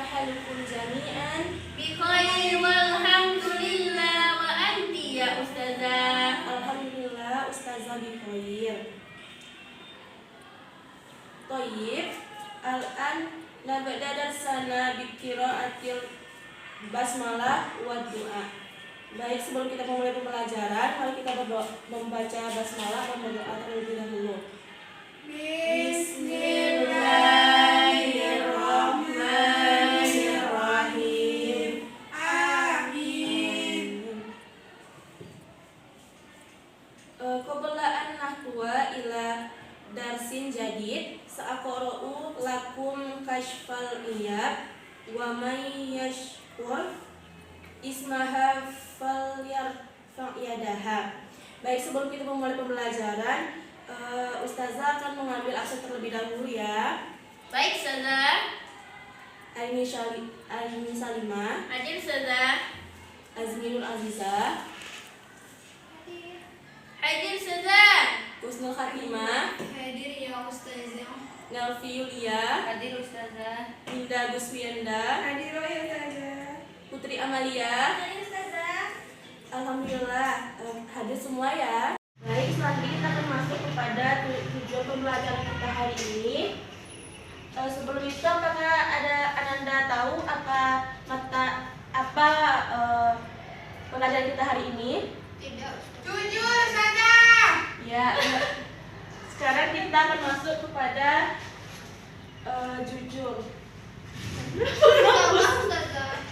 halukum jami'an? Bi khair walhamdulillah wa anti ya ustazah. Alhamdulillah ustazah bi khair. Thayyib, al-an nabda darsana bi qiraatil basmalah wa du'a. Baik, sebelum kita memulai pembelajaran, mari kita membaca basmalah dan berdoa terlebih dahulu. Bismillahirrahmanirrahim. Amin. Qabla an nahwa ila darsin jadid sa'aqra'u lakum kashfal iyab wa may yashkur ismaha falyarfa'yadaha. Baik, sebelum kita memulai pembelajaran, ustazah akan mengambil aksen terlebih dahulu ya. Baik ustazah. Aini Salimah, Hadir ustazah. Azminul Azizah, Hadir ustazah. Husnul Khatimah, Hadir ya ustazah. Nelvi Yulia, Hadir ustazah. Linda Guswienda, Hadir ya ustazah. Putri Amalia. Hadir ustazah. Alhamdulillah, hadir semua ya. Baik, selanjutnya kita akan masuk kepada tujuan pembelajaran kita hari ini. Sebelum itu, apakah Ananda tahu apa pelajaran kita hari ini? Tidak. Jujur ustazah. Ya, sekarang kita akan masuk kepada jujur. Ustazah.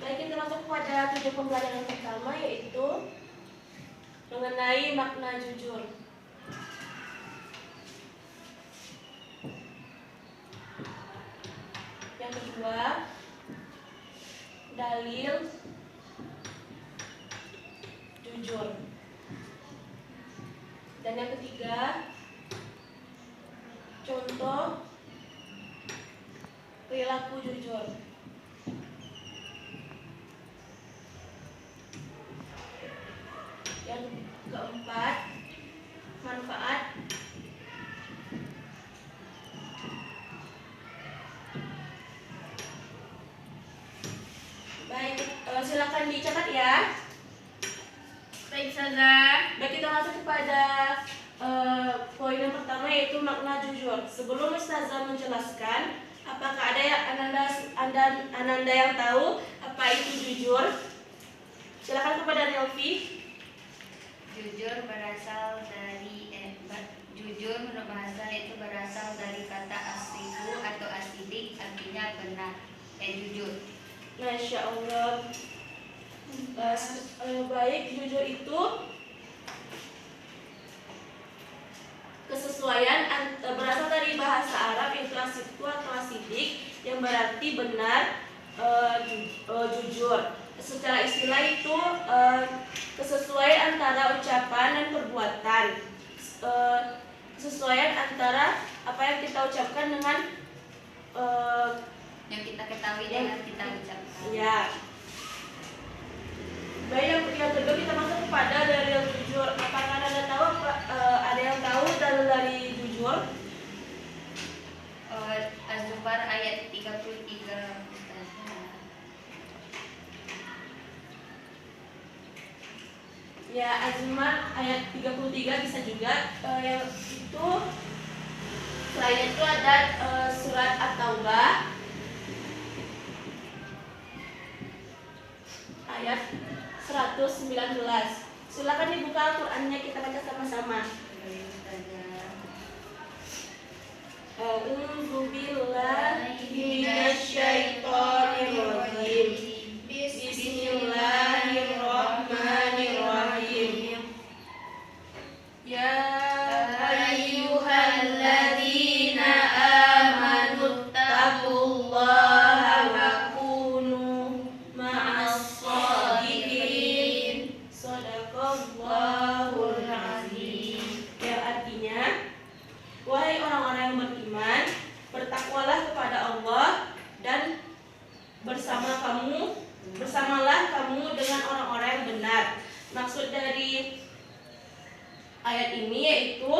Baik, kita masuk kepada tujuan pembelajaran pertama, yaitu mengenai makna jujur. Yang kedua, dalil jujur. Dan yang ketiga, contoh perilaku jujur. Yang keempat, manfaat baik. Silakan dicatat ya. Baik ustazah. Baik, kita masuk kepada poin yang pertama, yaitu makna jujur. Sebelum ustazah menjelaskan, apakah ada yang Ananda yang tahu apa itu jujur? Silakan kepada Nelvi. Jujur jujur menurut bahasa itu berasal dari kata asliku atau asidik, artinya benar. Jujur. Masya Allah. Baik, jujur itu kesesuaian berasal dari bahasa Arab, yaitu asidku atau asidik, yang berarti benar, jujur. Secara istilah itu kesesuaian antara ucapan dan perbuatan, kesesuaian antara apa yang kita ucapkan dengan Yang kita ketahui dengan kita ucapkan. ya. Baik, yang kedua kita masuk kepada dalil jujur. Apakah Anda tahu ada yang tahu dalil dari jujur? Az-Zumar ayat 33. Ya, Az-Zumar ayat 33 bisa juga. Yang itu selain itu ada surat At-Taubah ayat 119. Silakan dibuka Al-Qur'annya, kita baca sama-sama. A'udzu billahi minasyaitonir rajim. Bismillahirrahmanirrahim. Ya ayyuhalladzina ayat ini yaitu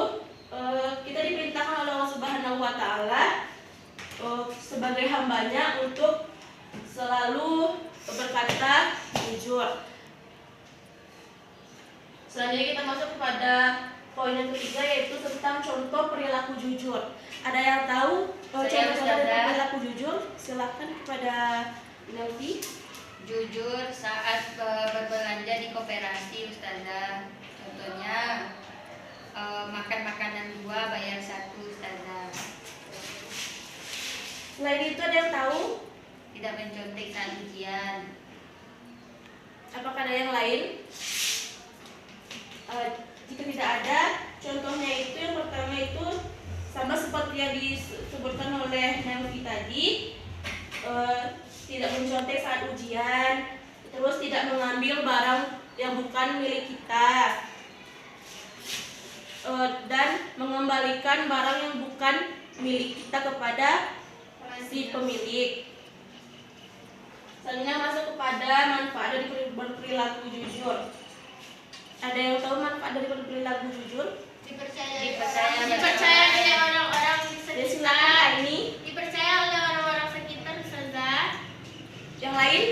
kita diperintahkan oleh Allah Subhanahu wa taala sebagai hambanya untuk selalu berkata jujur. Selanjutnya kita masuk kepada poin yang ketiga yaitu tentang contoh perilaku jujur. Ada yang tahu contoh perilaku jujur? Silakan kepada Nelvi. Jujur saat berbelanja di koperasi, Ustazah. Contohnya makan makanan 2 bayar 1, Ustazah. Selain itu ada yang tahu? Tidak mencontek saat ujian. Apakah ada yang lain? Jika tidak ada, contohnya itu yang pertama itu sama seperti yang disebutkan oleh Nelvi tadi, tidak mencontek saat ujian, terus tidak mengambil barang yang bukan milik kita, dan mengembalikan barang yang bukan milik kita kepada si pemilik. Selanjutnya masuk kepada manfaat dari berperilaku jujur. Ada yang tahu manfaat dari berperilaku jujur? Dipercaya oleh orang-orang di Ya, silakan sekitar. Kak ini. Dipercaya oleh orang-orang sekitar, Ustazah. Yang lain?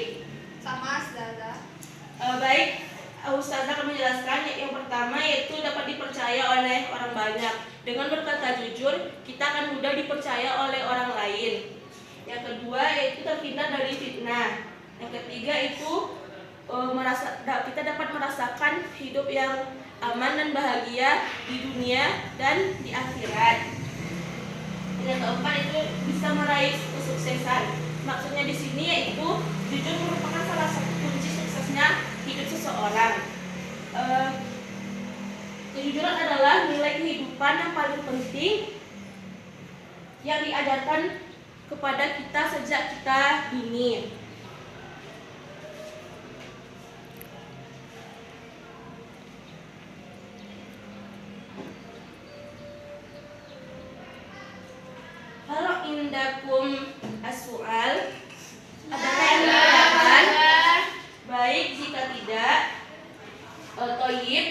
Sama, Ustazah. Baik, Ustazah akan menjelaskan. Yang pertama yaitu dapat dipercaya oleh orang banyak. Dengan berkata jujur, kita akan mudah dipercaya oleh orang lain. Yang kedua yaitu terhindar dari fitnah. Yang ketiga itu kita dapat merasakan hidup yang aman dan bahagia di dunia dan di akhirat. Yang keempat itu bisa meraih kesuksesan. Maksudnya di sini yaitu jujur merupakan salah satu kunci suksesnya hidup seseorang. Kejujuran adalah nilai kehidupan yang paling penting yang diajarkan kepada kita sejak kita dini. Halo indakum as-su'al. Adakah yang ditanyakan? Baik, jika tidak, Toyib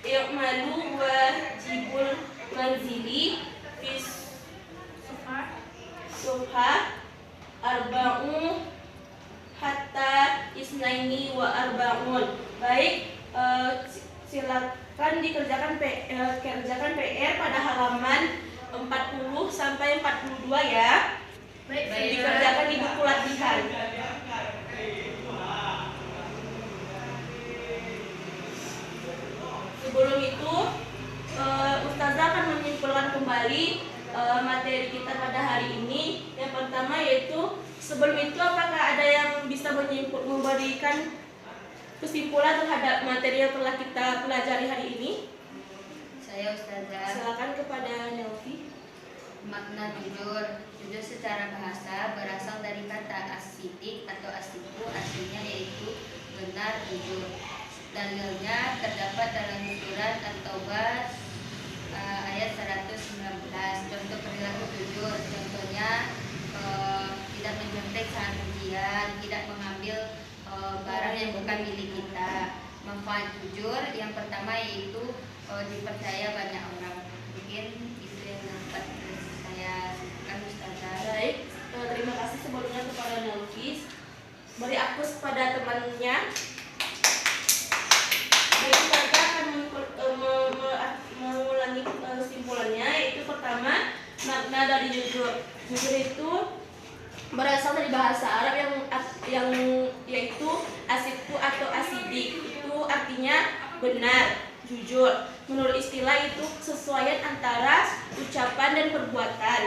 I'malu wajibul manzili fis Subha arba'u hatta isnaini wa arba'un. Baik, silakan kerjakan PR pada halaman 40 sampai 42 ya. Baik, Dikerjakan di buku latihan. Sebelum itu, Ustazah akan menyimpulkan kembali materi kita pada hari ini. Yang pertama yaitu, sebelum itu apakah ada yang bisa memberikan kesimpulan terhadap materi yang telah kita pelajari hari ini? Saya, Ustazah. Silakan kepada Nelvi. Makna jujur. Jujur secara bahasa berasal dari kata asidik atau asiku, artinya yaitu benar, jujur. Dalilnya terdapat dalam surat At-Taubah ayat 119. Contoh perilaku jujur, contohnya tidak mencontek saat ujian, tidak mengambil barang yang bukan milik kita. Manfaat jujur yang pertama yaitu dipercaya banyak orang. Mungkin itu yang dapat saya sampaikan, Ustazah. Baik, terima kasih sebelumnya kepada Nelvis. Beri aplaus kepada temannya. Baik, kita akan mengulangi kesimpulannya, yaitu pertama, makna dari jujur. Jujur itu berasal dari bahasa Arab yang yaitu asidku atau asidik. Itu artinya benar, jujur. Menurut istilah itu kesesuaian antara ucapan dan perbuatan.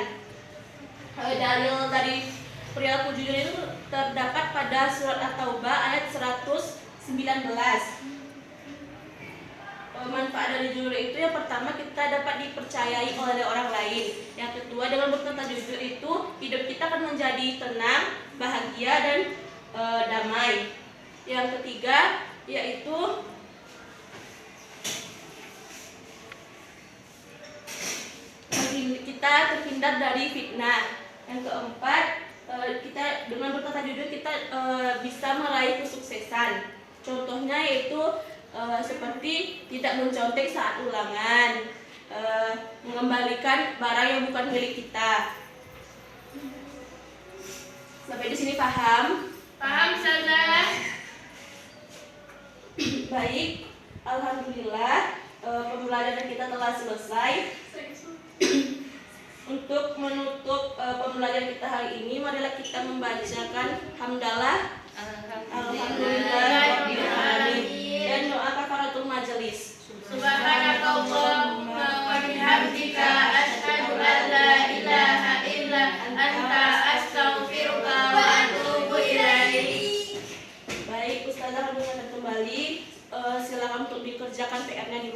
Dalil dari perilaku jujur itu terdapat pada surat At-Taubah ayat 119. Manfaat dari jujur itu yang pertama, kita dapat dipercayai oleh orang lain. Yang kedua, dengan berkata jujur itu hidup kita akan menjadi tenang, bahagia, dan damai. Yang ketiga yaitu kita terhindar dari fitnah. Yang keempat, kita dengan berkata jujur kita bisa meraih kesuksesan. Contohnya yaitu seperti tidak mencontek saat ulangan, mengembalikan barang yang bukan milik kita. Sampai di sini paham? Paham, Ustazah? Baik, alhamdulillah pembelajaran kita telah selesai. Untuk menutup pembelajaran kita hari ini, marilah kita membacakan hamdalah Alhamdulillah dan doa kafaratul majelis. Subhanakallahumma wa bihamdika asyhadu an la ilaha illa anta astaghfiruka wa atubu ilaik. Baik, Ustazah mengingatkan kembali, silakan untuk dikerjakan PR-nya di